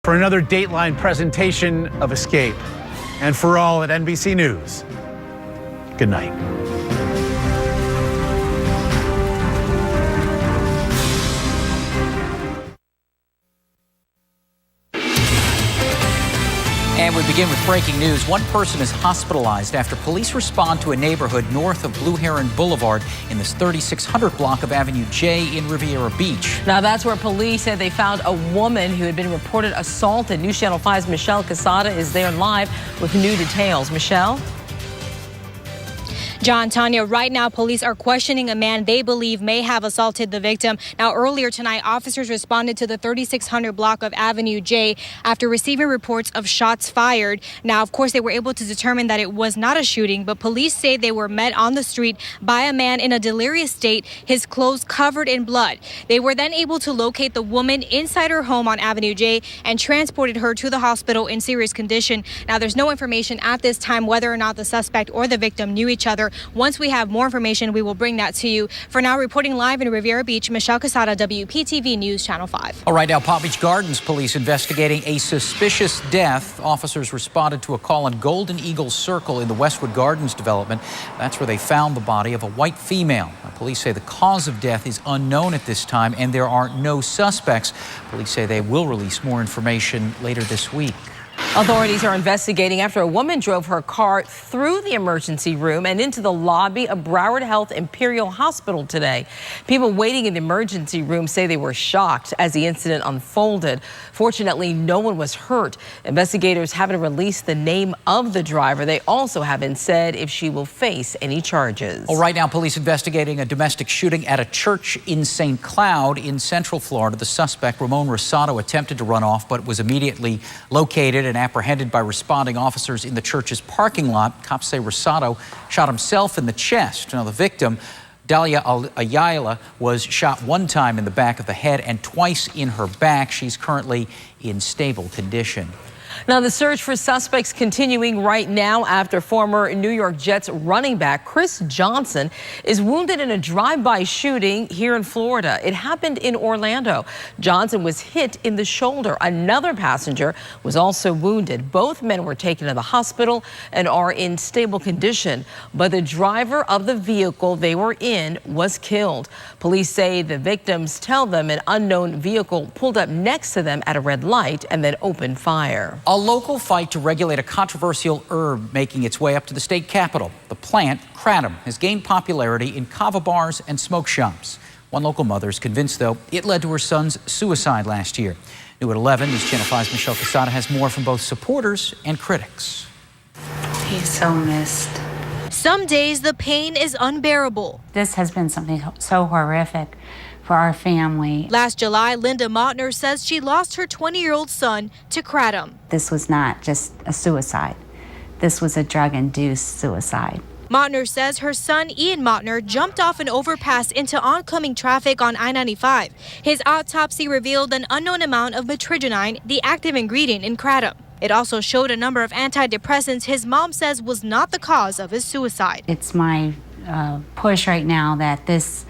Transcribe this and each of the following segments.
For another Dateline presentation of Escape. And for all at NBC News, good night. And we begin with breaking news. One person is hospitalized after police respond to a neighborhood north of Blue Heron Boulevard in this 3600 block of Avenue J in Riviera Beach. Now that's where police said they found a woman who had been reported assaulted. News Channel 5's Michelle Casada is there live with new details. Michelle? John, Tanya, right now police are questioning a man they believe may have assaulted the victim. Now, earlier tonight, officers responded to the 3600 block of Avenue J after receiving reports of shots fired. Now, of course, they were able to determine that it was not a shooting, but police say they were met on the street by a man in a delirious state, his clothes covered in blood. They were then able to locate the woman inside her home on Avenue J and transported her to the hospital in serious condition. Now, there's no information at this time whether or not the suspect or the victim knew each other. Once we have more information, we will bring that to you. For now, reporting live in Riviera Beach, Michelle Casada, WPTV News Channel 5. All right, now Palm Beach Gardens police investigating a suspicious death. Officers responded to a call on Golden Eagle Circle in the Westwood Gardens development. That's where they found the body of a white female. Now, police say the cause of death is unknown at this time and there are no suspects. Police say they will release more information later this week. Authorities are investigating after a woman drove her car through the emergency room and into the lobby of Broward Health Imperial Hospital today. People waiting in the emergency room say they were shocked as the incident unfolded. Fortunately, no one was hurt. Investigators haven't released the name of the driver. They also haven't said if she will face any charges. Well, right now, police investigating a domestic shooting at a church in St. Cloud in Central Florida. The suspect, Ramon Rosado, attempted to run off but was immediately located and apprehended by responding officers in the church's parking lot. Cops say Rosado shot himself in the chest. Now, the victim, Dalia Ayala, was shot one time in the back of the head and twice in her back. She's currently in stable condition. Now, the search for suspects continuing right now after former New York Jets running back Chris Johnson is wounded in a drive-by shooting here in Florida. It happened in Orlando. Johnson was hit in the shoulder. Another passenger was also wounded. Both men were taken to the hospital and are in stable condition, but the driver of the vehicle they were in was killed. Police say the victims tell them an unknown vehicle pulled up next to them at a red light and then opened fire. A local fight to regulate a controversial herb making its way up to the state capitol. The plant, kratom, has gained popularity in kava bars and smoke shops. One local mother is convinced, though, it led to her son's suicide last year. New at 11, News Channel 5's Michelle Casada has more from both supporters and critics. He's so missed. Some days the pain is unbearable. This has been something so horrific for our family. Last July, Linda Mottner says she lost her 20-year-old son to kratom. This was not just a suicide. This was a drug-induced suicide. Mottner says her son, Ian Mottner, jumped off an overpass into oncoming traffic on I-95. His autopsy revealed an unknown amount of metrigenine, the active ingredient in kratom. It also showed a number of antidepressants his mom says was not the cause of his suicide. It's my push right now that this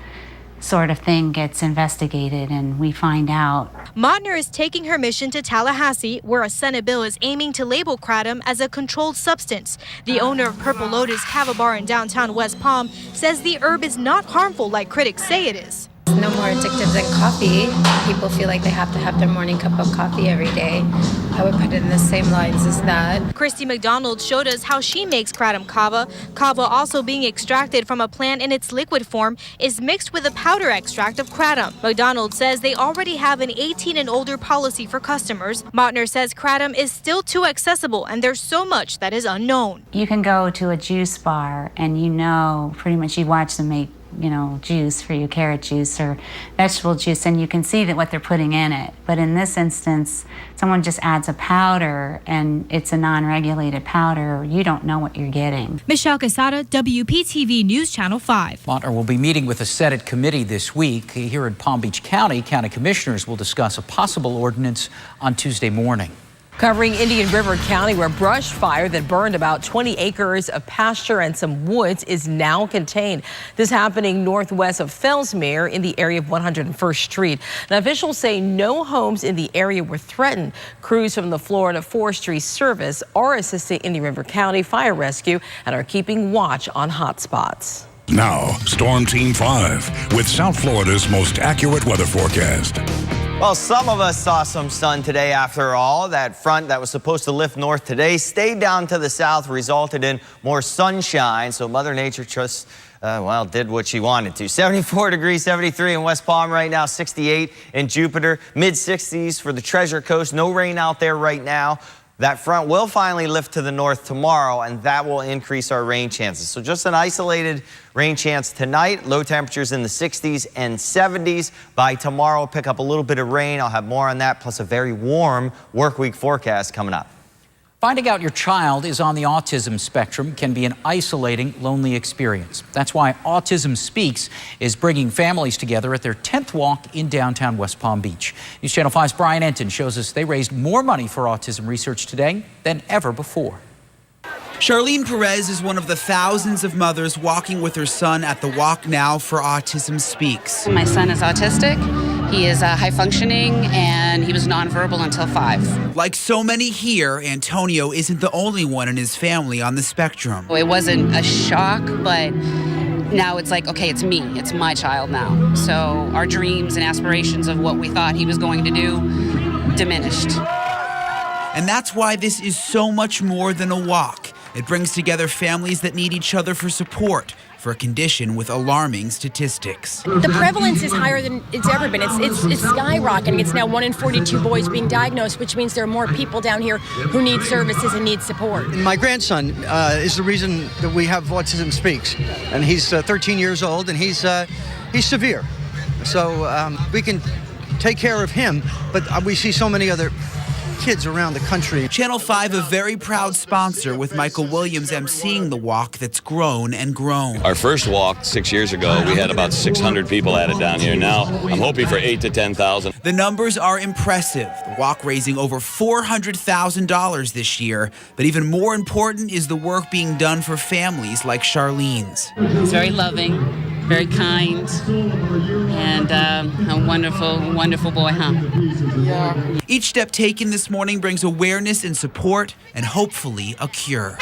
sort of thing gets investigated and we find out. Mottner is taking her mission to Tallahassee, where a Senate bill is aiming to label kratom as a controlled substance. The owner of Purple Lotus Kava Bar in downtown West Palm says the herb is not harmful like critics say it is. It's no more addictive than coffee. People feel like they have to have their morning cup of coffee every day. I would put it in the same lines as that. Christy McDonald showed us how she makes kratom kava. Kava, also being extracted from a plant in its liquid form, is mixed with a powder extract of kratom. McDonald says they already have an 18 and older policy for customers. Mottner says kratom is still too accessible and there's so much that is unknown. You can go to a juice bar and pretty much you watch them make juice for you, carrot juice or vegetable juice, and you can see that what they're putting in it. But in this instance, someone just adds a powder and it's a non-regulated powder. You don't know what you're getting. Michelle Casada, WPTV News Channel 5. Mottner will be meeting with a Senate committee this week. Here in Palm Beach County, county commissioners will discuss a possible ordinance on Tuesday morning. Covering Indian River County, where brush fire that burned about 20 acres of pasture and some woods is now contained. This happening northwest of Fellsmere in the area of 101st Street. Now, officials say no homes in the area were threatened. Crews from the Florida Forestry Service are assisting Indian River County Fire Rescue and are keeping watch on hotspots. Now, Storm Team 5 with South Florida's most accurate weather forecast. Well, some of us saw some sun today after all. That front that was supposed to lift north today stayed down to the south, resulted in more sunshine. So Mother Nature just, did what she wanted to. 74 degrees, 73 in West Palm right now, 68 in Jupiter, mid-60s for the Treasure Coast. No rain out there right now. That front will finally lift to the north tomorrow, and that will increase our rain chances. So just an isolated rain chance tonight. Low temperatures in the 60s and 70s. By tomorrow, we'll pick up a little bit of rain. I'll have more on that, plus a very warm work week forecast coming up. Finding out your child is on the autism spectrum can be an isolating, lonely experience. That's why Autism Speaks is bringing families together at their 10th walk in downtown West Palm Beach. News Channel 5's Brian Enton shows us they raised more money for autism research today than ever before. Charlene Perez is one of the thousands of mothers walking with her son at the Walk Now for Autism Speaks. My son is autistic. He is high functioning and he was nonverbal until 5. Like so many here, Antonio isn't the only one in his family on the spectrum. It wasn't a shock, but now it's like, okay, it's me. It's my child now. So our dreams and aspirations of what we thought he was going to do diminished. And that's why this is so much more than a walk. It brings together families that need each other for support for a condition with alarming statistics. The prevalence is higher than it's ever been. It's skyrocketing. It's now 1 in 42 boys being diagnosed, which means there are more people down here who need services and need support. My grandson is the reason that we have Autism Speaks, and he's 13 years old, and he's severe. So we can take care of him, but we see so many other kids around the country. Channel 5, a very proud sponsor, with Michael Williams emceeing the walk that's grown and grown. Our first walk 6 years ago, we had about 600 people at it down here. Now I'm hoping for 8,000 to 10,000. The numbers are impressive. The walk raising over $400,000 this year. But even more important is the work being done for families like Charlene's. He's very loving, very kind, and a wonderful, wonderful boy, huh? Yeah. Each step taken this morning brings awareness and support and hopefully a cure.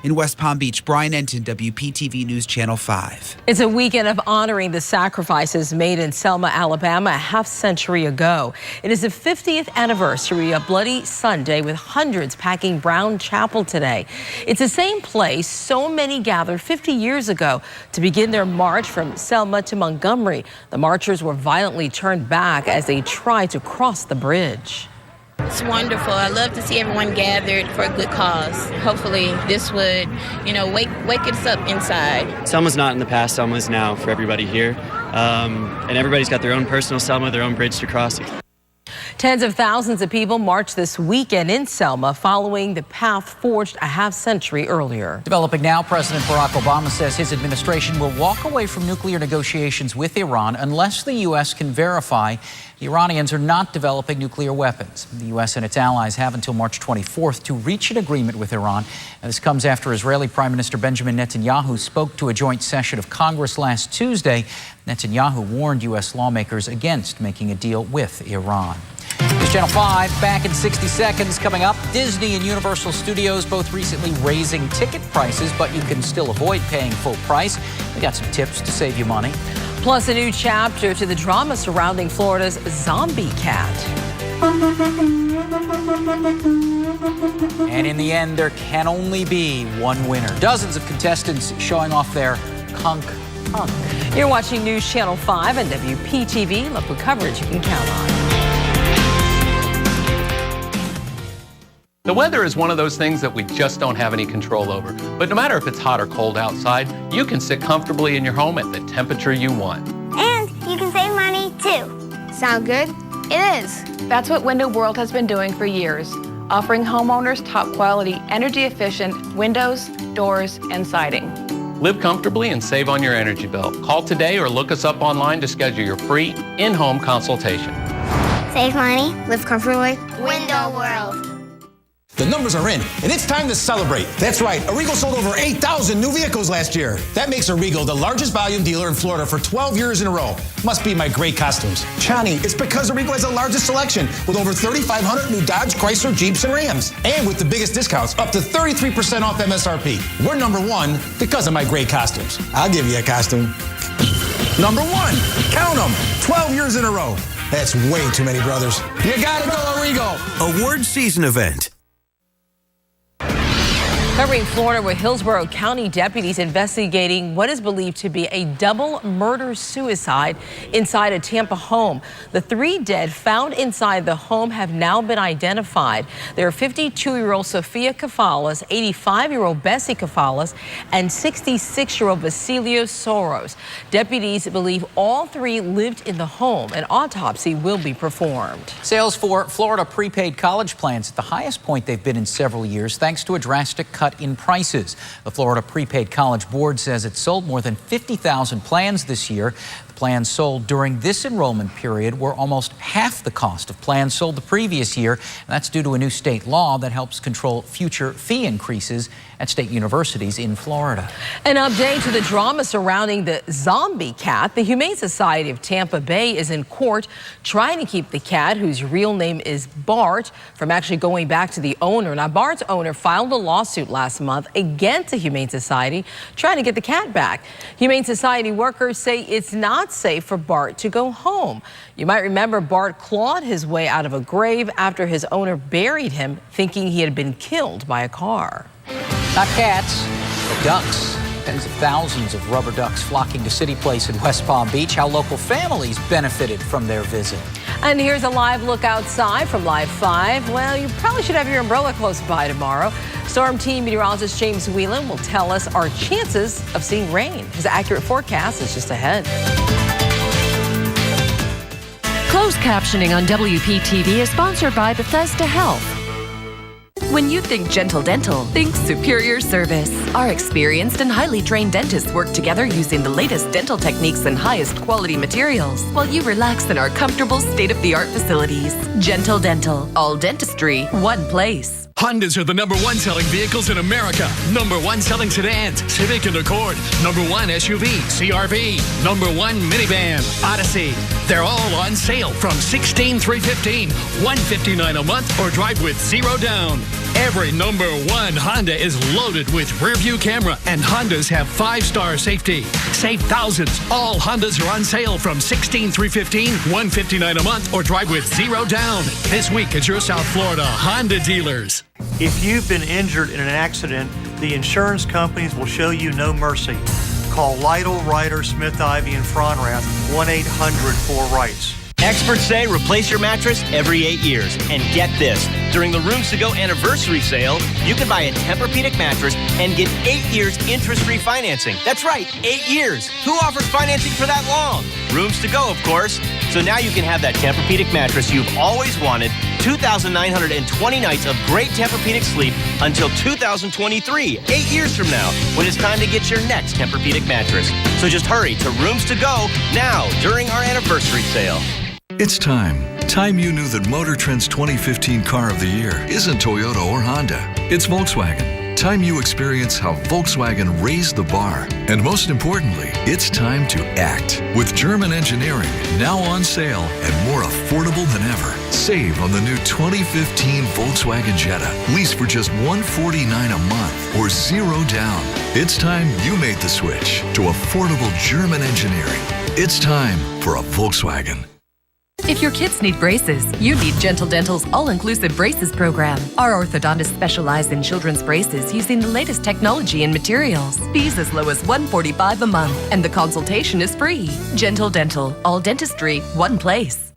In West Palm Beach, Brian Enton, WPTV News Channel 5. It's a weekend of honoring the sacrifices made in Selma, Alabama, a half-century ago. It is the 50th anniversary of Bloody Sunday, with hundreds packing Brown Chapel today. It's the same place so many gathered 50 years ago to begin their march from Selma to Montgomery. The marchers were violently turned back as they tried to cross the bridge. It's wonderful. I love to see everyone gathered for a good cause. Hopefully this would, wake us up inside. Selma's not in the past, Selma's now for everybody here. And everybody's got their own personal Selma, their own bridge to cross. Tens of thousands of people marched this weekend in Selma following the path forged a half-century earlier. Developing now, President Barack Obama says his administration will walk away from nuclear negotiations with Iran unless the U.S. can verify the Iranians are not developing nuclear weapons. The U.S. and its allies have until March 24th to reach an agreement with Iran. And this comes after Israeli Prime Minister Benjamin Netanyahu spoke to a joint session of Congress last Tuesday. Netanyahu warned U.S. lawmakers against making a deal with Iran. News Channel 5, back in 60 seconds. Coming up, Disney and Universal Studios both recently raising ticket prices, but you can still avoid paying full price. We got some tips to save you money. Plus, a new chapter to the drama surrounding Florida's zombie cat. And in the end, there can only be one winner. Dozens of contestants showing off their conch. You're watching News Channel 5 and WPTV. Local coverage you can count on. The weather is one of those things that we just don't have any control over. But no matter if it's hot or cold outside, you can sit comfortably in your home at the temperature you want. And you can save money too. Sound good? It is. That's what Window World has been doing for years, offering homeowners top quality, energy efficient windows, doors, and siding. Live comfortably and save on your energy bill. Call today or look us up online to schedule your free in-home consultation. Save money, live comfortably. Window World. The numbers are in, and it's time to celebrate. That's right, Arrigo sold over 8,000 new vehicles last year. That makes Arrigo the largest volume dealer in Florida for 12 years in a row. Must be my great costumes. Johnny, it's because Arrigo has the largest selection with over 3,500 new Dodge, Chrysler, Jeeps, and Rams. And with the biggest discounts, up to 33% off MSRP. We're number one because of my great costumes. I'll give you a costume. Number one, count them, 12 years in a row. That's way too many brothers. You gotta go Arrigo. Award season event. Covering Florida, with Hillsborough County deputies investigating what is believed to be a double murder-suicide inside a Tampa home. The 3 dead found inside the home have now been identified. They're 52-year-old Sophia Kafalas, 85-year-old Bessie Kafalas, and 66-year-old Basilio Soros. Deputies believe all 3 lived in the home. An autopsy will be performed. Sales for Florida prepaid college plans at the highest point they've been in several years, thanks to a drastic cut in prices. The Florida Prepaid College Board says it sold more than 50,000 plans this year. The plans sold during this enrollment period were almost half the cost of plans sold the previous year. And that's due to a new state law that helps control future fee increases at state universities in Florida. An update to the drama surrounding the zombie cat. The Humane Society of Tampa Bay is in court trying to keep the cat, whose real name is Bart, from actually going back to the owner. Now, Bart's owner filed a lawsuit last month against the Humane Society, trying to get the cat back. Humane Society workers say it's not safe for Bart to go home. You might remember Bart clawed his way out of a grave after his owner buried him, thinking he had been killed by a car. Not cats, but ducks. Tens of thousands of rubber ducks flocking to City Place in West Palm Beach. How local families benefited from their visit. And here's a live look outside from Live 5. Well, you probably should have your umbrella close by tomorrow. Storm Team meteorologist James Whelan will tell us our chances of seeing rain. His accurate forecast is just ahead. Closed captioning on WPTV is sponsored by Bethesda Health. When you think Gentle Dental, think superior service. Our experienced and highly trained dentists work together using the latest dental techniques and highest quality materials, while you relax in our comfortable state-of-the-art facilities. Gentle Dental, all dentistry, one place. Hondas are the #1 selling vehicles in America. #1 selling sedans, Civic and Accord. #1 SUV, CR-V. #1 minivan, Odyssey. They're all on sale from $16,315, $159 a month, or drive with 0 down. Every #1 Honda is loaded with rear-view camera, and Hondas have 5-star safety. Save thousands. All Hondas are on sale from $16,315, $159 a month, or drive with 0 down. This week at your South Florida Honda dealers. If you've been injured in an accident, the insurance companies will show you no mercy. Call Lytle, Ryder, Smith, Ivy, and Fronrath, 1-800-4RIGHTS. Experts say replace your mattress every 8 years. And get this, during the Rooms to Go anniversary sale, you can buy a Tempur-Pedic mattress and get 8 years interest-free financing. That's right, 8 years. Who offers financing for that long? Rooms to Go, of course. So now you can have that Tempur-Pedic mattress you've always wanted, 2,920 nights of great Tempur-Pedic sleep until 2023, 8 years from now, when it's time to get your next Tempur-Pedic mattress. So just hurry to Rooms to Go now during our anniversary sale. It's time. Time you knew that Motor Trend's 2015 Car of the Year isn't Toyota or Honda. It's Volkswagen. Time you experience how Volkswagen raised the bar. And most importantly, it's time to act. With German engineering now on sale and more affordable than ever. Save on the new 2015 Volkswagen Jetta. Lease for just $149 a month or 0 down. It's time you made the switch to affordable German engineering. It's time for a Volkswagen. If your kids need braces, you need Gentle Dental's all-inclusive braces program. Our orthodontists specialize in children's braces using the latest technology and materials. Fees as low as $145 a month, and the consultation is free. Gentle Dental, all dentistry, one place.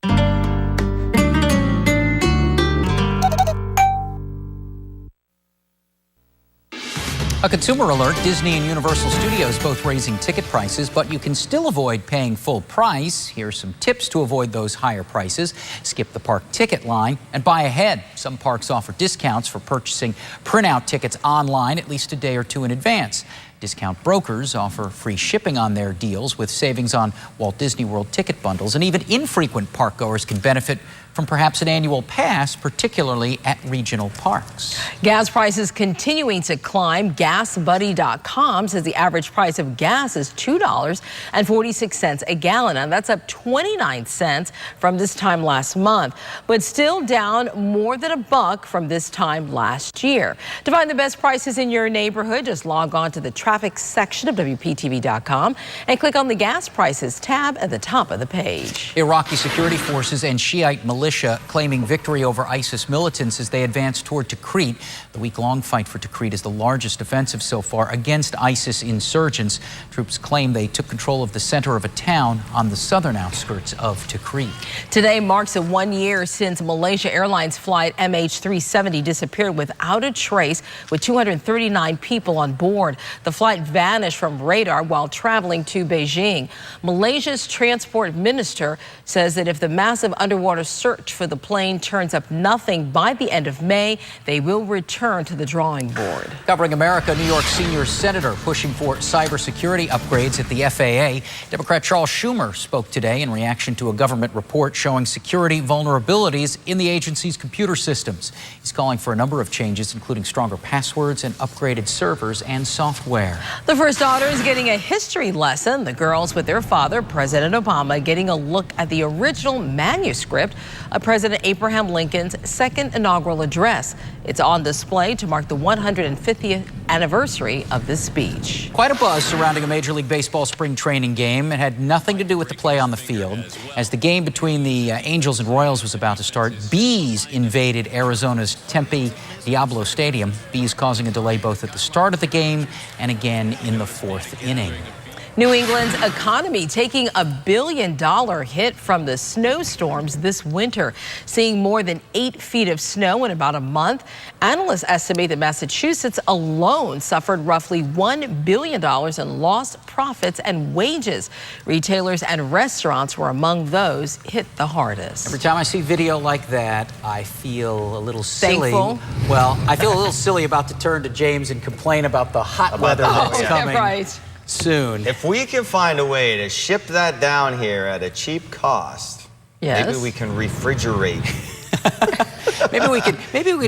A consumer alert, Disney and Universal Studios both raising ticket prices, but you can still avoid paying full price. Here's some tips to avoid those higher prices. Skip the park ticket line and buy ahead. Some parks offer discounts for purchasing printout tickets online at least a day or two in advance. Discount brokers offer free shipping on their deals with savings on Walt Disney World ticket bundles, and even infrequent park goers can benefit from perhaps an annual pass, particularly at regional parks. Gas prices continuing to climb. GasBuddy.com says the average price of gas is $2.46 a gallon, and that's up 29 cents from this time last month, but still down more than $1 from this time last year. To find the best prices in your neighborhood, just log on to the traffic section of WPTV.com and click on the gas prices tab at the top of the page. Iraqi security forces and Shiite militia claiming victory over ISIS militants as they advance toward Tikrit. The week-long fight for Tikrit is the largest offensive so far against ISIS insurgents. Troops claim they took control of the center of a town on the southern outskirts of Tikrit. Today marks 1 year since Malaysia Airlines flight MH370 disappeared without a trace with 239 people on board. The flight vanished from radar while traveling to Beijing. Malaysia's transport minister says that if the massive underwater search for the plane turns up nothing by the end of May, they will return to the drawing board. Covering America, New York senior senator pushing for cybersecurity upgrades at the FAA. Democrat Charles Schumer spoke today in reaction to a government report showing security vulnerabilities in the agency's computer systems. He's calling for a number of changes, including stronger passwords and upgraded servers and software. The first daughter is getting a history lesson. The girls with their father, President Obama, getting a look at the original manuscript of President Abraham Lincoln's second inaugural address. It's on display to mark the 150th anniversary of this speech. Quite a buzz surrounding a Major League Baseball spring training game. It had nothing to do with the play on the field. As the game between the Angels and Royals was about to start, bees invaded Arizona's Tempe Diablo Stadium. Bees causing a delay both at the start of the game and again in the fourth inning. New England's economy taking $1 billion hit from the snowstorms this winter, seeing more than 8 feet of snow in about a month. Analysts estimate that Massachusetts alone suffered roughly $1 billion in lost profits and wages. Retailers and restaurants were among those hit the hardest. Every time I see video like that, I feel a little silly. Thankful? Well, I feel a little silly about to turn to James and complain about the hot weather that's coming. Right. Soon. If we can find a way to ship that down here at a cheap cost, maybe we can refrigerate maybe we could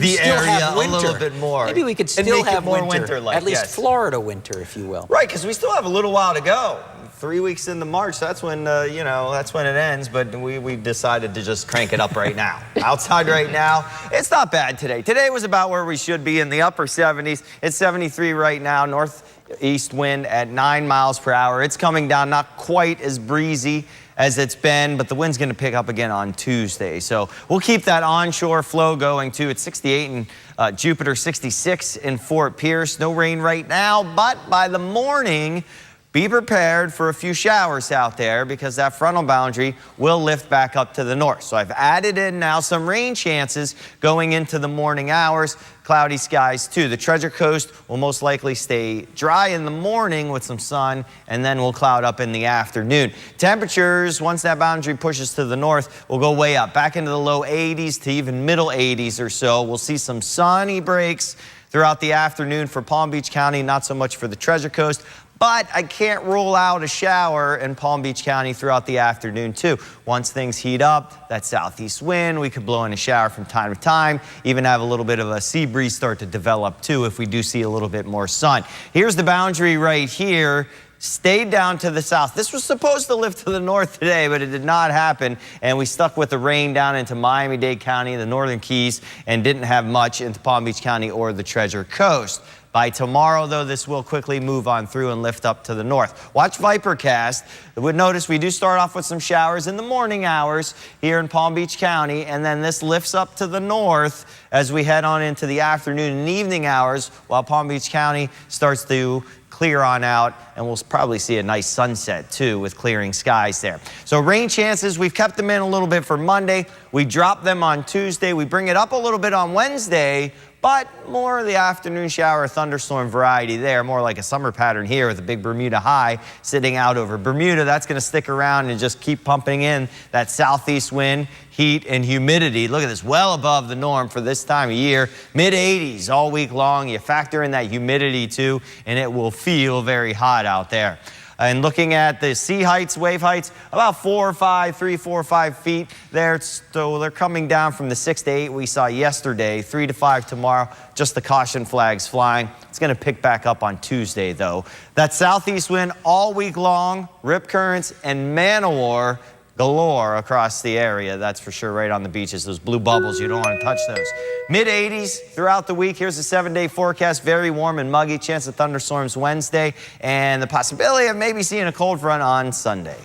the still area have winter. a little bit more. Maybe we could and still make have it more winter. winter-like. At least yes. Florida winter, if you will. Right, because we still have a little while to go. 3 weeks into March, that's when that's when it ends. But we decided to just crank it up right now. Outside right now, it's not bad today. Today was about where we should be in the upper 70s. It's 73 right now. Northeast wind at 9 miles per hour. It's coming down, not quite as breezy as it's been, but the wind's going to pick up again on Tuesday. So we'll keep that onshore flow going too. It's 68 in Jupiter, 66 in Fort Pierce. No rain right now, but by the morning, be prepared for a few showers out there because that frontal boundary will lift back up to the north. So I've added in now some rain chances going into the morning hours. Cloudy skies too. The Treasure Coast will most likely stay dry in the morning with some sun, and then we'll cloud up in the afternoon. Temperatures, once that boundary pushes to the north, will go way up, back into the low 80s to even middle 80s or so. We'll see some sunny breaks throughout the afternoon for Palm Beach County, not so much for the Treasure Coast. But I can't rule out a shower in Palm Beach County throughout the afternoon too. Once things heat up, that southeast wind, we could blow in a shower from time to time, even have a little bit of a sea breeze start to develop too if we do see a little bit more sun. Here's the boundary right here. Stayed down to the south. This was supposed to lift to the north today, but it did not happen. And we stuck with the rain down into Miami-Dade County, the Northern Keys, and didn't have much into Palm Beach County or the Treasure Coast. By tomorrow, though, this will quickly move on through and lift up to the north. Watch Vipercast. You would notice we do start off with some showers in the morning hours here in Palm Beach County, and then this lifts up to the north as we head on into the afternoon and evening hours while Palm Beach County starts to clear on out, and we'll probably see a nice sunset too with clearing skies there. So rain chances, we've kept them in a little bit for Monday. We drop them on Tuesday. We bring it up a little bit on Wednesday, but more of the afternoon shower thunderstorm variety there, more like a summer pattern here with a big Bermuda high sitting out over Bermuda. That's going to stick around and just keep pumping in that southeast wind, heat, and humidity. Look at this, well above the norm for this time of year. Mid-80s all week long. You factor in that humidity too, and it will feel very hot out there. And looking at the sea heights, wave heights, about 4 or 5, 3, 4 or 5 feet there. So they're coming down from the 6 to 8 we saw yesterday, 3 to 5 tomorrow. Just the caution flags flying. It's going to pick back up on Tuesday, though. That southeast wind all week long, rip currents and man-o-war galore across the area. That's for sure, right on the beaches. Those blue bubbles, you don't want to touch those. Mid-80s throughout the week. Here's a 7-day forecast. Very warm and muggy. Chance of thunderstorms Wednesday. And the possibility of maybe seeing a cold front on Sunday.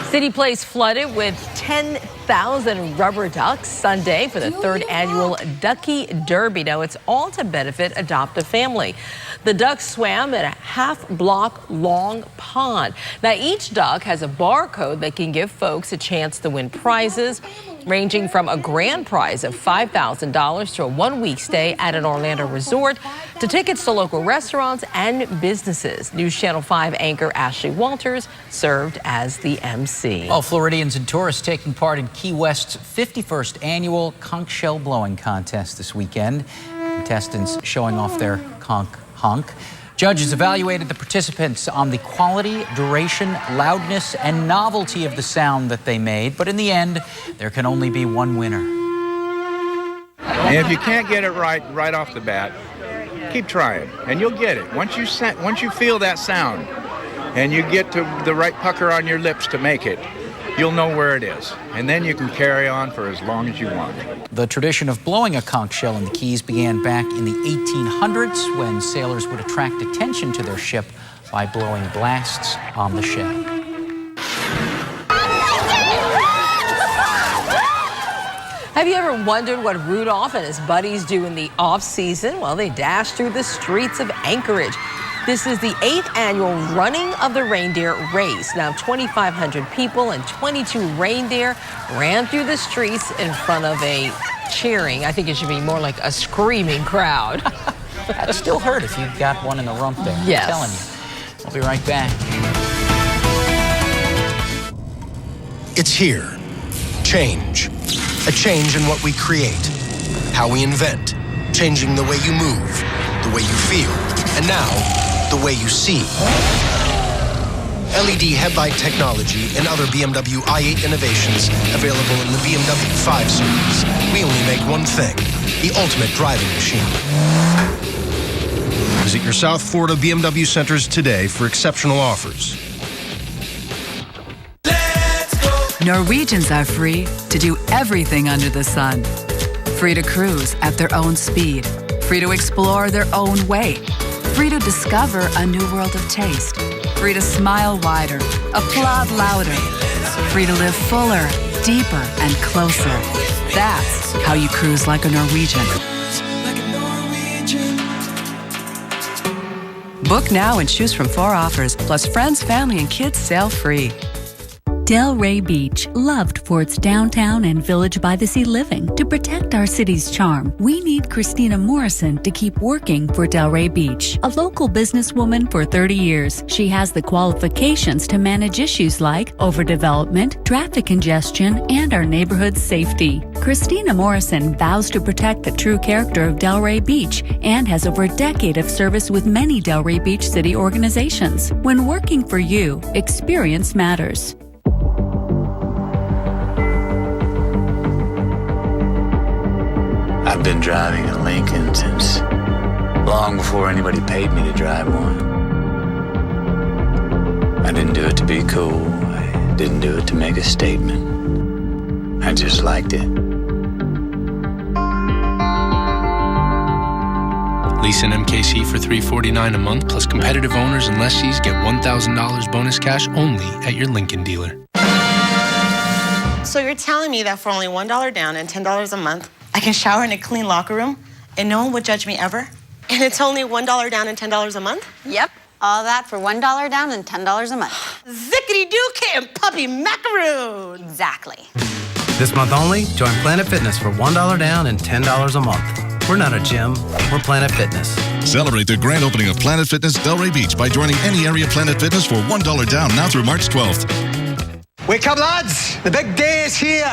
City Place flooded with 10,000 rubber ducks Sunday for the 3rd annual Ducky Derby. Now, it's all to benefit Adopt a Family. The ducks swam in a half-block long pond. Now, each duck has a barcode that can give folks a chance to win prizes, ranging from a grand prize of $5,000 to a one-week stay at an Orlando resort to tickets to local restaurants and businesses. News Channel 5 anchor Ashley Walters served as the MC. Well, Floridians and tourists taking part in Key West's 51st annual conch shell blowing contest this weekend. Contestants showing off their conch honk. Judges evaluated the participants on the quality, duration, loudness, and novelty of the sound that they made. But in the end, there can only be one winner. And if you can't get it right off the bat, keep trying, and you'll get it. Once you feel that sound, and you get to the right pucker on your lips to make it, you'll know where it is, and then you can carry on for as long as you want. The tradition of blowing a conch shell in the Keys began back in the 1800s when sailors would attract attention to their ship by blowing blasts on the shell. Have you ever wondered what Rudolph and his buddies do in the off-season? Well, they dash through the streets of Anchorage. This is the 8th annual Running of the Reindeer race. Now, 2,500 people and 22 reindeer ran through the streets in front of a cheering. I think it should be more like a screaming crowd. That still hurt if you got one in the rump there. Yes. I'm telling you. I'll be right back. It's here. Change. A change in what we create, how we invent, changing the way you move, the way you feel, and now, the way you see. LED headlight technology and other BMW i8 innovations available in the BMW 5 Series. We only make one thing, the ultimate driving machine. Visit your South Florida BMW centers today for exceptional offers. Norwegians are free to do everything under the sun. Free to cruise at their own speed. Free to explore their own way. Free to discover a new world of taste. Free to smile wider, applaud louder. Free to live fuller, deeper, and closer. That's how you cruise like a Norwegian. Book now and choose from 4 offers, plus friends, family, and kids sail free. Delray Beach, loved for its downtown and village by the sea living. To protect our city's charm, we need Christina Morrison to keep working for Delray Beach. A local businesswoman for 30 years, she has the qualifications to manage issues like overdevelopment, traffic congestion, and our neighborhood's safety. Christina Morrison vows to protect the true character of Delray Beach and has over a decade of service with many Delray Beach city organizations. When working for you, experience matters. I've been driving a Lincoln since long before anybody paid me to drive one. I didn't do it to be cool. I didn't do it to make a statement. I just liked it. Lease an MKC for $349 a month, plus competitive owners and lessees get $1,000 bonus cash only at your Lincoln dealer. So you're telling me that for only $1 down and $10 a month, I can shower in a clean locker room and no one would judge me ever? And it's only $1 down and $10 a month? Yep, all that for $1 down and $10 a month. Zickety-doo and puppy macaroon! Exactly. This month only, join Planet Fitness for $1 down and $10 a month. We're not a gym, we're Planet Fitness. Celebrate the grand opening of Planet Fitness Delray Beach by joining any area Planet Fitness for $1 down now through March 12th. Wake up, lads! The big day is here.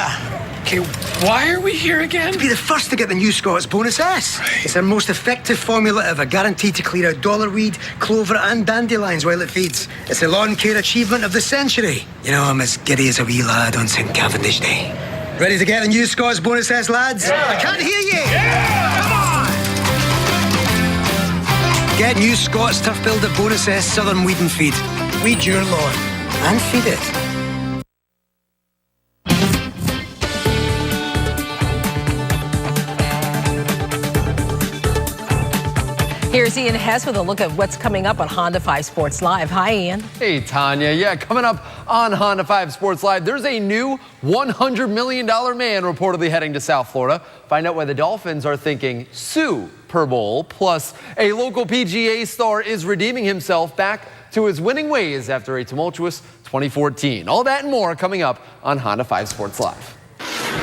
Okay, why are we here again? Be the first to get the new Scott's Bonus S. Right. It's our most effective formula ever, guaranteed to clear out dollarweed, clover and dandelions while it feeds. It's the lawn care achievement of the century. You know, I'm as giddy as a wee lad on St. Cavendish Day. Ready to get the new Scott's Bonus S, lads? Yeah. I can't hear you! Yeah. Come on! Get new Scott's Turf Builder Bonus S Southern Weed and Feed. Weed your lawn and feed it. Here's Ian Hess with a look at what's coming up on Honda 5 Sports Live. Hi, Ian. Hey, Tanya. Yeah, coming up on Honda 5 Sports Live, there's a new $100 million man reportedly heading to South Florida. Find out why the Dolphins are thinking Super Bowl. Plus, a local PGA star is redeeming himself back to his winning ways after a tumultuous 2014. All that and more coming up on Honda 5 Sports Live.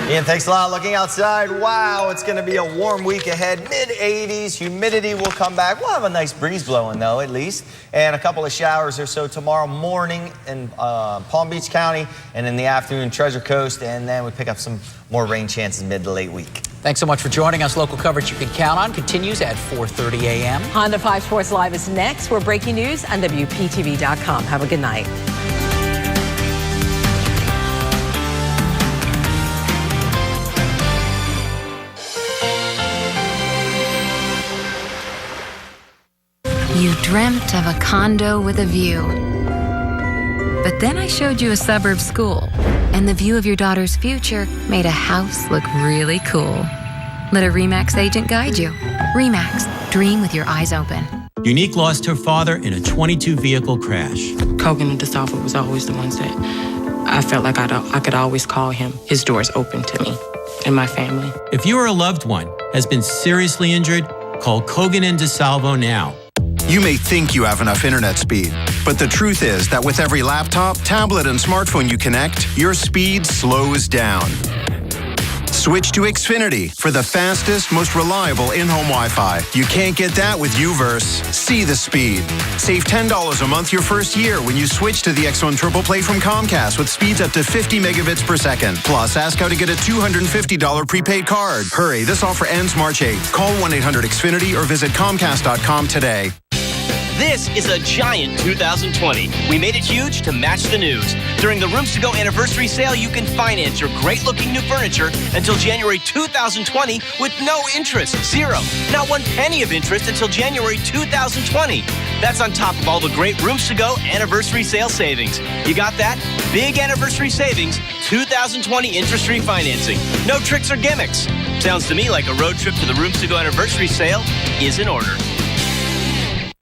Ian, thanks a lot. Looking outside, wow, it's going to be a warm week ahead. Mid-80s, humidity will come back. We'll have a nice breeze blowing, though, at least. And a couple of showers or so tomorrow morning in Palm Beach County, and in the afternoon, Treasure Coast. And then we pick up some more rain chances mid to late week. Thanks so much for joining us. Local coverage you can count on continues at 4:30 a.m. Honda 5 Sports Live is next. We're breaking news on WPTV.com. Have a good night. You dreamt of a condo with a view. But then I showed you a suburb school, and the view of your daughter's future made a house look really cool. Let a RE/MAX agent guide you. RE/MAX, dream with your eyes open. Unique lost her father in a 22-vehicle crash. Kogan and DeSalvo was always the ones that I felt like I could always call him. His door's open to me and my family. If you or a loved one has been seriously injured, call Kogan and DeSalvo now. You may think you have enough internet speed, but the truth is that with every laptop, tablet, and smartphone you connect, your speed slows down. Switch to Xfinity for the fastest, most reliable in-home Wi-Fi. You can't get that with UVerse. See the speed. Save $10 a month your first year when you switch to the X1 Triple Play from Comcast with speeds up to 50 megabits per second. Plus, ask how to get a $250 prepaid card. Hurry, this offer ends March 8th. Call 1-800-XFINITY or visit Comcast.com today. This is a giant 2020. We made it huge to match the news. During the Rooms to Go anniversary sale, you can finance your great-looking new furniture until January 2020 with no interest, zero. Not one penny of interest until January 2020. That's on top of all the great Rooms to Go anniversary sale savings. You got that? Big anniversary savings, 2020 interest-free financing. No tricks or gimmicks. Sounds to me like a road trip to the Rooms to Go anniversary sale is in order.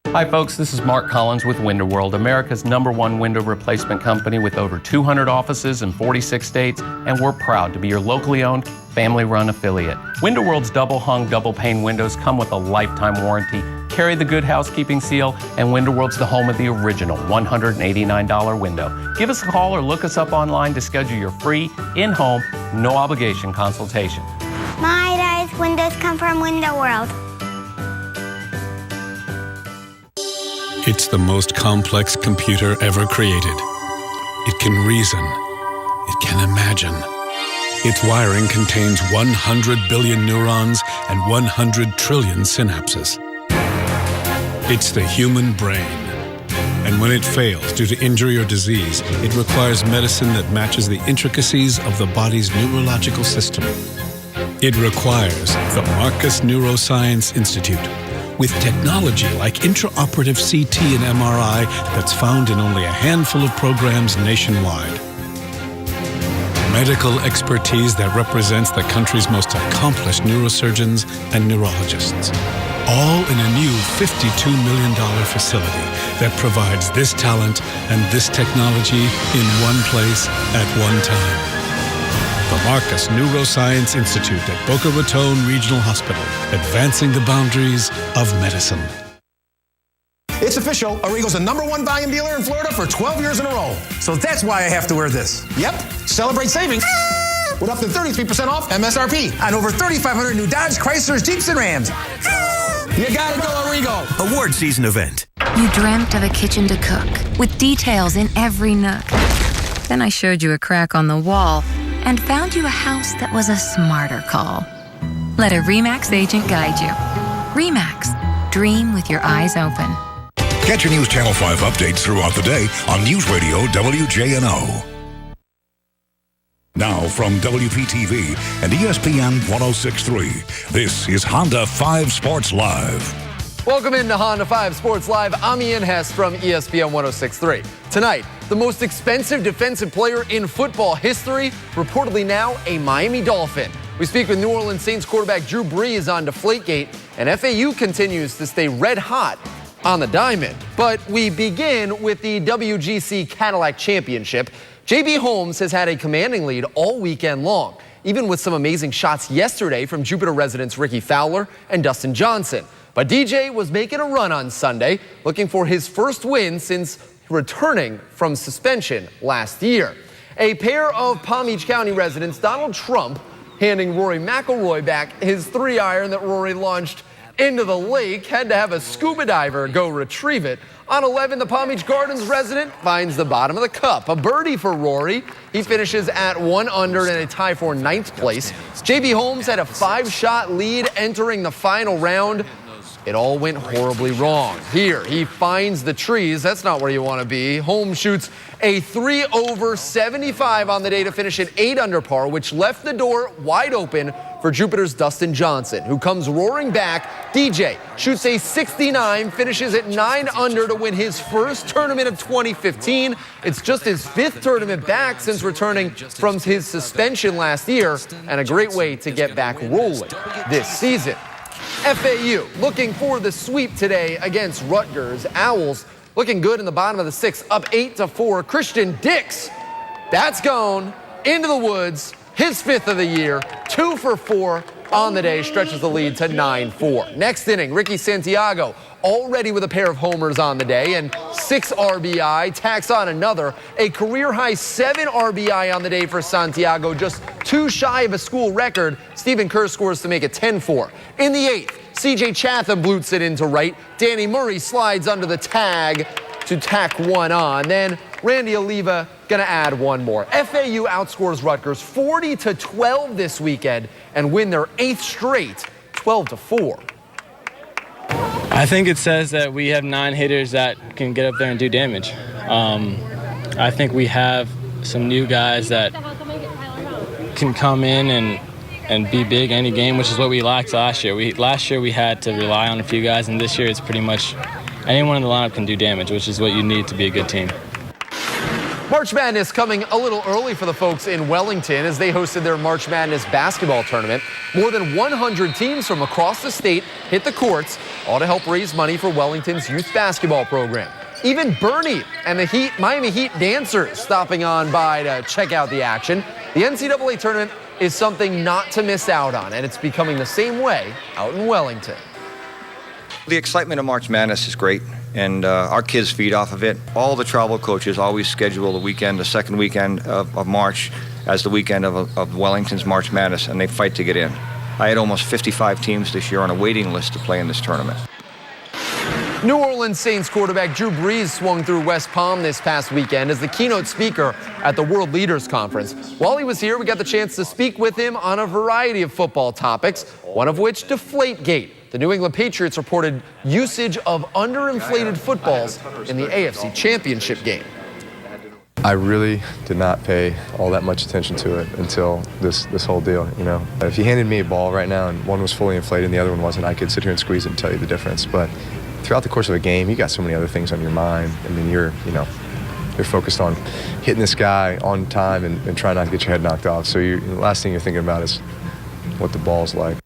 Hi folks, this is Mark Collins with Window World, America's #1 window replacement company with over 200 offices in 46 states, and we're proud to be your locally owned, family-run affiliate. Window World's double-hung, double-pane windows come with a lifetime warranty, carry the good housekeeping seal, and Window World's the home of the original $189 window. Give us a call or look us up online to schedule your free, in-home, no-obligation consultation. My dad's windows come from Window World. It's the most complex computer ever created. It can reason. It can imagine. Its wiring contains 100 billion neurons and 100 trillion synapses. It's the human brain. And when it fails due to injury or disease, it requires medicine that matches the intricacies of the body's neurological system. It requires the Marcus Neuroscience Institute, with technology like intraoperative CT and MRI that's found in only a handful of programs nationwide. Medical expertise that represents the country's most accomplished neurosurgeons and neurologists. All in a new $52 million facility that provides this talent and this technology in one place at one time. The Marcus Neuroscience Institute at Boca Raton Regional Hospital, advancing the boundaries of medicine. It's official, Arrigo's the #1 volume dealer in Florida for 12 years in a row. So that's why I have to wear this. Yep, celebrate savings with up to 33% off MSRP on over 3,500 new Dodge, Chryslers, Jeeps, and Rams. You gotta go Arrigo. Award season event. You dreamt of a kitchen to cook with details in every nook. Then I showed you a crack on the wall, and found you a house that was a smarter call. Let a RE/MAX agent guide you. RE/MAX, dream with your eyes open. Catch your News Channel 5 updates throughout the day on News Radio WJNO. Now from WPTV and ESPN 106.3, this is Honda 5 Sports Live. Welcome into Honda 5 Sports Live. I'm Ian Hess from ESPN 106.3. Tonight, the most expensive defensive player in football history, reportedly now a Miami Dolphin. We speak with New Orleans Saints quarterback Drew Brees on Deflategate, and FAU continues to stay red hot on the diamond. But we begin with the WGC Cadillac Championship. JB Holmes has had a commanding lead all weekend long, even with some amazing shots yesterday from Jupiter residents Ricky Fowler and Dustin Johnson. But DJ was making a run on Sunday, looking for his first win since returning from suspension last year. A pair of Palm Beach County residents, Donald Trump, handing Rory McIlroy back his 3-iron that Rory launched into the lake, had to have a scuba diver go retrieve it. On 11, the Palm Beach Gardens resident finds the bottom of the cup. A birdie for Rory. He finishes at 1 under in a tie for 9th place. JB Holmes had a 5-shot lead entering the final round. It all went horribly wrong. Here, he finds the trees. That's not where you want to be. Holmes shoots a 3 over 75 on the day to finish at 8 under par, which left the door wide open for Jupiter's Dustin Johnson, who comes roaring back. DJ shoots a 69, finishes at 9 under to win his first tournament of 2015. It's just his 5th tournament back since returning from his suspension last year, and a great way to get back rolling this season. FAU looking for the sweep today against Rutgers. Owls looking good in the bottom of the 6th, up 8-4. Christian Dix, that's gone into the woods. His 5th of the year, 2 for 4 on the day, stretches the lead to 9-4. Next inning, Ricky Santiago already with a pair of homers on the day and 6 RBI, tacks on another. A career-high 7 RBI on the day for Santiago, just 2 shy of a school record. Stephen Kerr scores to make it 10-4. In the 8th, CJ Chatham blutes it into right. Danny Murray slides under the tag to tack 1 on. Then Randy Oliva gonna add 1 more. FAU outscores Rutgers 40-12 this weekend and win their 8th straight, 12-4. I think it says that we have 9 hitters that can get up there and do damage. I think we have some new guys that can come in and be big any game, which is what we lacked last year. Last year we had to rely on a few guys, and this year it's pretty much anyone in the lineup can do damage, which is what you need to be a good team. March Madness coming a little early for the folks in Wellington as they hosted their March Madness basketball tournament. More than 100 teams from across the state hit the courts, all to help raise money for Wellington's youth basketball program. Even Bernie and the Miami Heat dancers stopping on by to check out the action. The NCAA tournament is something not to miss out on, and it's becoming the same way out in Wellington. The excitement of March Madness is great, and our kids feed off of it. All the travel coaches always schedule the second weekend of March as the weekend of Wellington's March Madness, and they fight to get in. I had almost 55 teams this year on a waiting list to play in this tournament. New Orleans Saints quarterback Drew Brees swung through West Palm this past weekend as the keynote speaker at the World Leaders Conference. While he was here, we got the chance to speak with him on a variety of football topics, one of which Deflategate. The New England Patriots reported usage of underinflated footballs in the AFC Championship game. I really did not pay all that much attention to it until this whole deal, you know. If you handed me a ball right now and one was fully inflated and the other one wasn't, I could sit here and squeeze it and tell you the difference. But throughout the course of a game, you got so many other things on your mind. I mean, you're focused on hitting this guy on time and trying not to get your head knocked off. So the last thing you're thinking about is what the ball's like.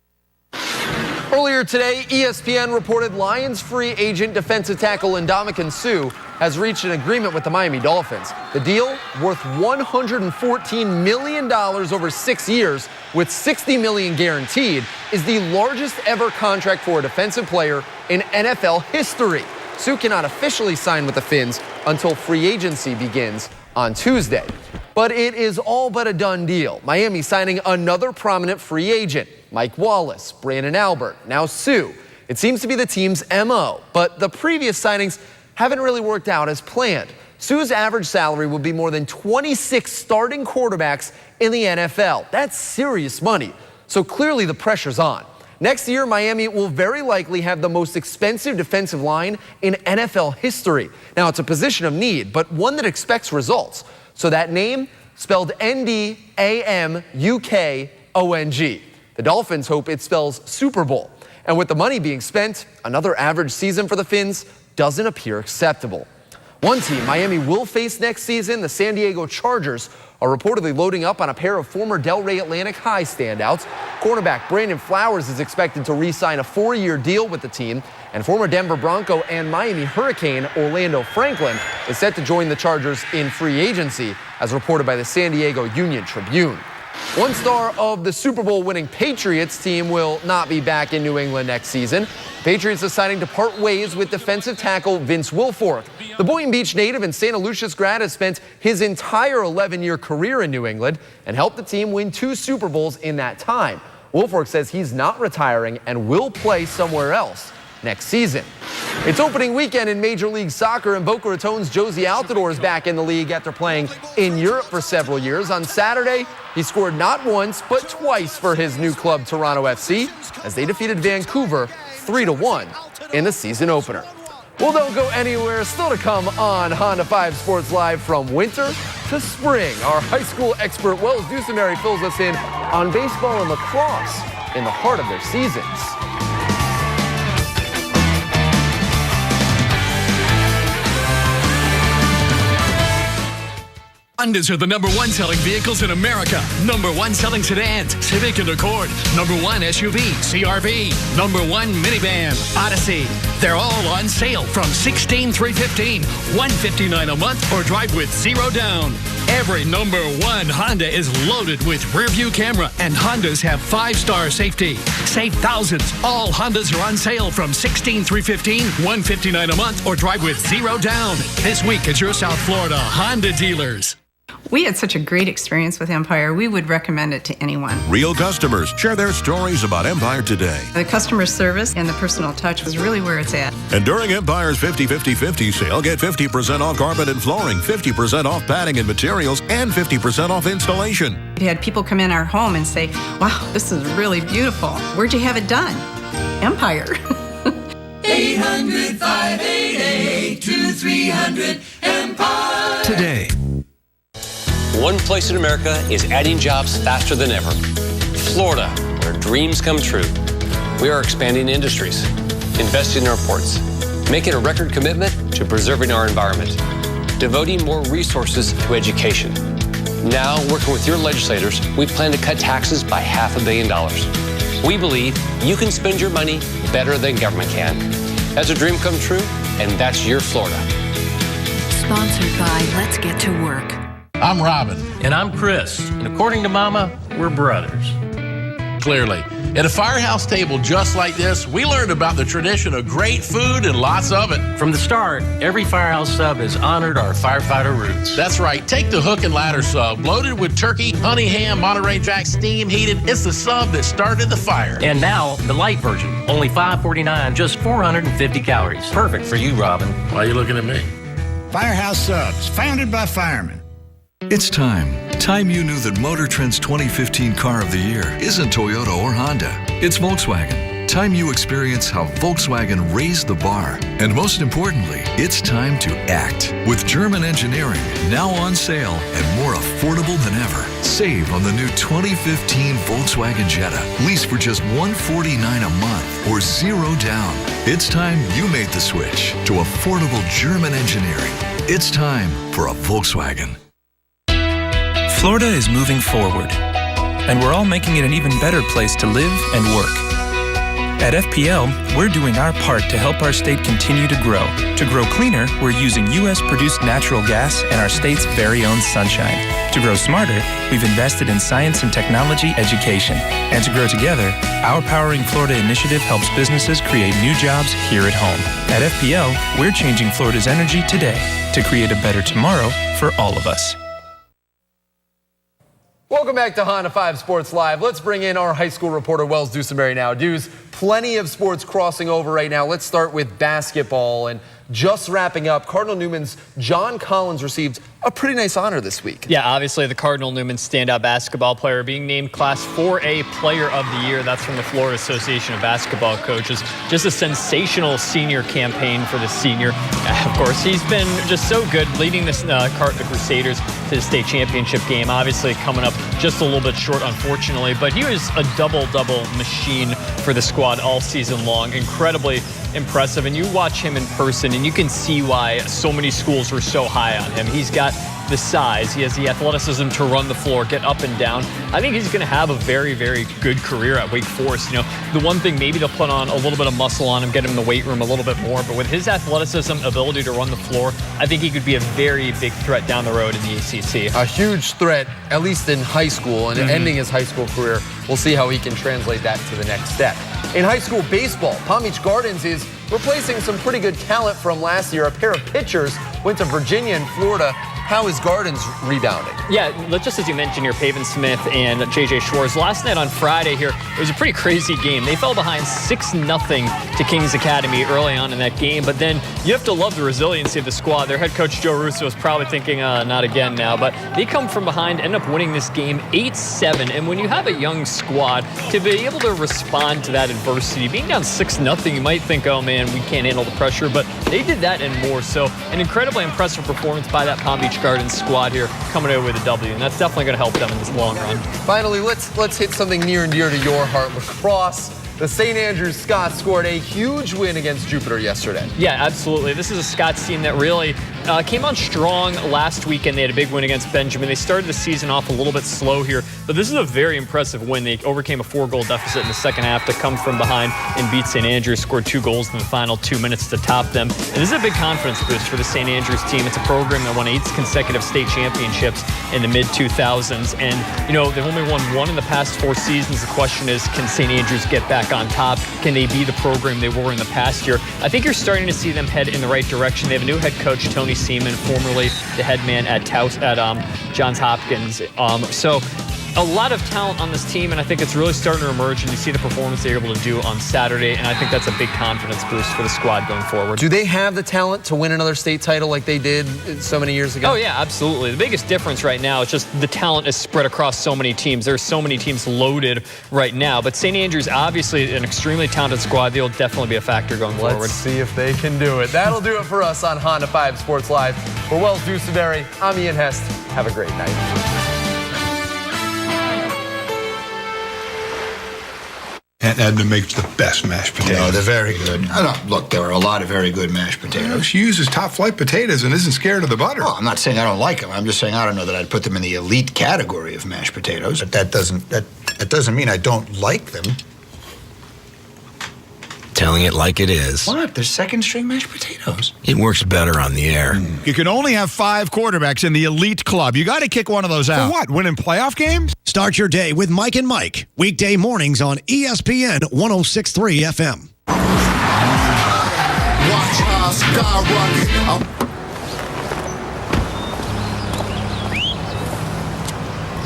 Earlier today, ESPN reported Lions free agent defensive tackle Ndamukong Suh has reached an agreement with the Miami Dolphins. The deal, worth $114 million over 6 years, with $60 million guaranteed, is the largest ever contract for a defensive player in NFL history. Suh cannot officially sign with the Fins until free agency begins on Tuesday. But it is all but a done deal. Miami signing another prominent free agent, Mike Wallace, Brandon Albert, now Suh. It seems to be the team's MO, but the previous signings haven't really worked out as planned. Sue's average salary would be more than 26 starting quarterbacks in the NFL. That's serious money. So clearly the pressure's on. Next year, Miami will very likely have the most expensive defensive line in NFL history. Now, it's a position of need, but one that expects results. So that name, spelled N-D-A-M-U-K-O-N-G. The Dolphins hope it spells Super Bowl. And with the money being spent, another average season for the Fins doesn't appear acceptable. One team Miami will face next season, the San Diego Chargers, are reportedly loading up on a pair of former Delray Atlantic High standouts. Cornerback Brandon Flowers is expected to re-sign a 4-year deal with the team, and former Denver Bronco and Miami Hurricane Orlando Franklin is set to join the Chargers in free agency, as reported by the San Diego Union Tribune. One star of the Super Bowl winning Patriots team will not be back in New England next season. Patriots deciding to part ways with defensive tackle Vince Wilfork. The Boynton Beach native and Santa Lucia's grad has spent his entire 11-year career in New England and helped the team win 2 Super Bowls in that time. Wilfork says he's not retiring and will play somewhere else next season. It's opening weekend in Major League Soccer, and Boca Raton's Josie Altidore is back in the league after playing in Europe for several years. On Saturday, he scored not once, but twice for his new club, Toronto FC, as they defeated Vancouver 3-1 in the season opener. Well, don't go anywhere. Still to come on Honda 5 Sports Live, from winter to spring. Our high school expert, Wells Dusenberry, fills us in on baseball and lacrosse in the heart of their seasons. Hondas are the #1 selling vehicles in America. #1 selling sedans, Civic and Accord. #1 SUV, CR-V. #1 minivan, Odyssey. They're all on sale from $16,315, $159 a month, or drive with 0 down. Every #1 Honda is loaded with rear-view camera, and Hondas have 5-star safety. Save thousands. All Hondas are on sale from $16,315, $159 a month, or drive with 0 down. This week at your South Florida Honda dealers. We had such a great experience with Empire. We would recommend it to anyone. Real customers share their stories about Empire today. The customer service and the personal touch was really where it's at. And during Empire's 50-50-50 sale, get 50% off carpet and flooring, 50% off padding and materials, and 50% off installation. We had people come in our home and say, wow, this is really beautiful. Where'd you have it done? Empire. 800-588-2300 Empire. Today. One place in America is adding jobs faster than ever. Florida, where dreams come true. We are expanding industries, investing in our ports, making a record commitment to preserving our environment, devoting more resources to education. Now, working with your legislators, we plan to cut taxes by $500 million. We believe you can spend your money better than government can. That's a dream come true, and that's your Florida. Sponsored by Let's Get to Work. I'm Robin. And I'm Chris. And according to Mama, we're brothers. Clearly. At a firehouse table just like this, we learned about the tradition of great food and lots of it. From the start, every firehouse sub has honored our firefighter roots. That's right. Take the hook and ladder sub, loaded with turkey, honey ham, Monterey Jack, steam heated. It's the sub that started the fire. And now, the light version. Only $5.49, just 450 calories. Perfect for you, Robin. Why are you looking at me? Firehouse Subs, founded by firemen. It's time. Time you knew that Motor Trend's 2015 Car of the Year isn't Toyota or Honda. It's Volkswagen. Time you experience how Volkswagen raised the bar. And most importantly, it's time to act. With German engineering now on sale and more affordable than ever. Save on the new 2015 Volkswagen Jetta. Lease for just $149 a month or 0 down. It's time you made the switch to affordable German engineering. It's time for a Volkswagen. Florida is moving forward, and we're all making it an even better place to live and work. At FPL, we're doing our part to help our state continue to grow. To grow cleaner, we're using U.S.-produced natural gas and our state's very own sunshine. To grow smarter, we've invested in science and technology education. And to grow together, our Powering Florida initiative helps businesses create new jobs here at home. At FPL, we're changing Florida's energy today to create a better tomorrow for all of us. Welcome back to Honda 5 Sports Live. Let's bring in our high school reporter, Wells Dusenberry now. Deuce, plenty of sports crossing over right now. Let's start with basketball. And just wrapping up. Cardinal Newman's John Collins received a pretty nice honor this week. Yeah, obviously the Cardinal Newman standout basketball player being named Class 4A Player of the Year. That's from the Florida Association of Basketball Coaches. Just a sensational senior campaign for the senior. Of course, he's been just so good leading the Crusaders to the state championship game. Obviously coming up just a little bit short, unfortunately, but he was a double-double machine for the squad all season long. Incredibly impressive, and you watch him in person and you can see why so many schools were so high on him. He's got the size, he has the athleticism to run the floor, get up and down. I think he's going to have a very, very good career at Wake Forest. You know, the one thing maybe to put on a little bit of muscle on him, get him in the weight room a little bit more, but with his athleticism, ability to run the floor, I think he could be a very big threat down the road in the ACC. A huge threat, at least in high school, and ending his high school career. We'll see how he can translate that to the next step. In high school baseball, Palm Beach Gardens is replacing some pretty good talent from last year. A pair of pitchers went to Virginia and Florida. How is Gardens rebounding? Yeah, just as you mentioned here, Pavin Smith and J.J. Schwartz. Last night on Friday here, it was a pretty crazy game. They fell behind 6-0 to Kings Academy early on in that game, but then you have to love the resiliency of the squad. Their head coach, Joe Russo, is probably thinking, not again now, but they come from behind, end up winning this game 8-7, and when you have a young squad, to be able to respond to that adversity, being down 6-0, you might think, oh man, we can't handle the pressure, but they did that and more. So an incredibly impressive performance by that Palm Beach Gardens squad here, coming away with a W, and that's definitely going to help them in this long run. Finally, let's hit something near and dear to your heart, lacrosse. The St. Andrews Scots scored a huge win against Jupiter yesterday. Yeah, absolutely. This is a Scots team that really came on strong last weekend. They had a big win against Benjamin. They started the season off a little bit slow here, but this is a very impressive win. They overcame a 4-goal deficit in the second half to come from behind and beat St. Andrews, scored 2 goals in the final 2 minutes to top them. And this is a big confidence boost for the St. Andrews team. It's a program that won 8 consecutive state championships in the mid-2000s. And, you know, they've only won 1 in the past 4 seasons. The question is, can St. Andrews get back on top? Can they be the program they were in the past year? I think you're starting to see them head in the right direction. They have a new head coach, Tony Seaman, formerly the head man at Johns Hopkins. So a lot of talent on this team, and I think it's really starting to emerge, and you see the performance they're able to do on Saturday, and I think that's a big confidence boost for the squad going forward. Do they have the talent to win another state title like they did so many years ago? Oh, yeah, absolutely. The biggest difference right now is just the talent is spread across so many teams. There's so many teams loaded right now, but St. Andrews, obviously an extremely talented squad. They'll definitely be a factor going forward. Let's see if they can do it. That'll do it for us on Honda 5 Sports Live. For Wells Duceberry, I'm Ian Hest. Have a great night. Aunt Edna makes the best mashed potatoes. No, they're very good. Look, there are a lot of very good mashed potatoes. She uses top-flight potatoes and isn't scared of the butter. Well, I'm not saying I don't like them. I'm just saying I don't know that I'd put them in the elite category of mashed potatoes. But that doesn't mean I don't like them. Telling it like it is. What? They're second-string mashed potatoes. It works better on the air. You can only have 5 quarterbacks in the elite club. You got to kick one of those out. For what? Winning playoff games? Start your day with Mike and Mike. Weekday mornings on ESPN 106.3 FM. Watch our skyrocket.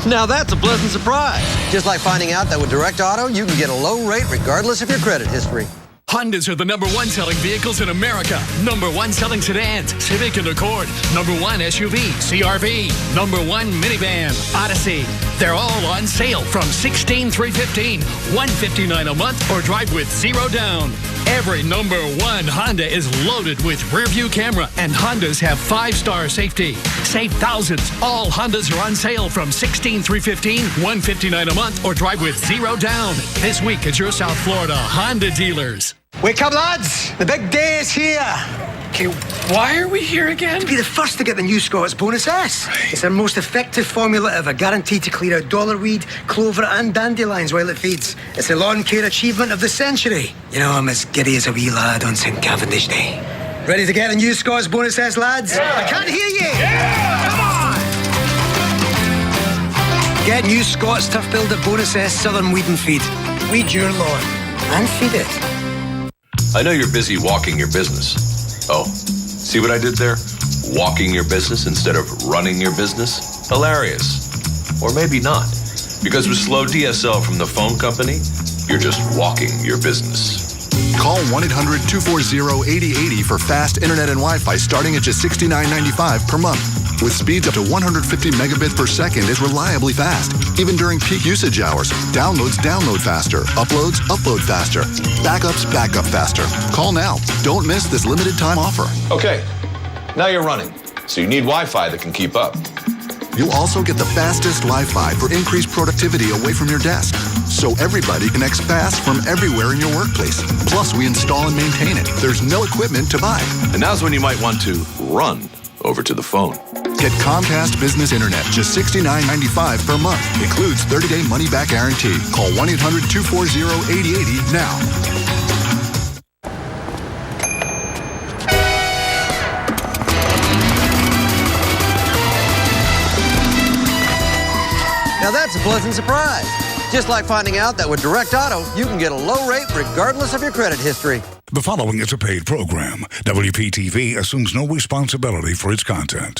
Now that's a pleasant surprise. Just like finding out that with Direct Auto, you can get a low rate regardless of your credit history. Hondas are the #1 selling vehicles in America. #1 selling sedans, Civic and Accord. #1 SUV, CR-V. #1 minivan, Odyssey. They're all on sale from $16,315, $159 a month, or drive with 0 down. Every #1 Honda is loaded with rear-view camera, and Hondas have 5-star safety. Save thousands. All Hondas are on sale from $16,315, $159 a month, or drive with 0 down. This week at your South Florida Honda dealers. Wake up, lads! The big day is here! Okay, why are we here again? To be the first to get the new Scotts Bonus S. Right. It's our most effective formula ever, guaranteed to clear out dollarweed, clover and dandelions while it feeds. It's the lawn care achievement of the century. You know, I'm as giddy as a wee lad on St. Cavendish Day. Ready to get the new Scotts Bonus S, lads? Yeah. I can't hear you! Yeah! Come on! Get new Scotts Turf Builder Bonus S Southern Weed and Feed. Weed your lawn and feed it. I know you're busy walking your business. Oh, see what I did there? Walking your business instead of running your business? Hilarious. Or maybe not. Because with slow DSL from the phone company, you're just walking your business. Call 1-800-240-8080 for fast internet and Wi-Fi starting at just $69.95 per month. With speeds up to 150 megabits per second is reliably fast. Even during peak usage hours, downloads download faster, uploads upload faster, backups backup faster. Call now. Don't miss this limited time offer. Okay, now you're running, so you need Wi-Fi that can keep up. You'll also get the fastest Wi-Fi for increased productivity away from your desk, so everybody connects fast from everywhere in your workplace. Plus, we install and maintain it. There's no equipment to buy. And now's when you might want to run over to the phone. Get Comcast Business Internet, just $69.95 per month. Includes 30-day money-back guarantee. Call 1-800-240-8080 now. Now that's a pleasant surprise. Just like finding out that with Direct Auto, you can get a low rate regardless of your credit history. The following is a paid program. WPTV assumes no responsibility for its content.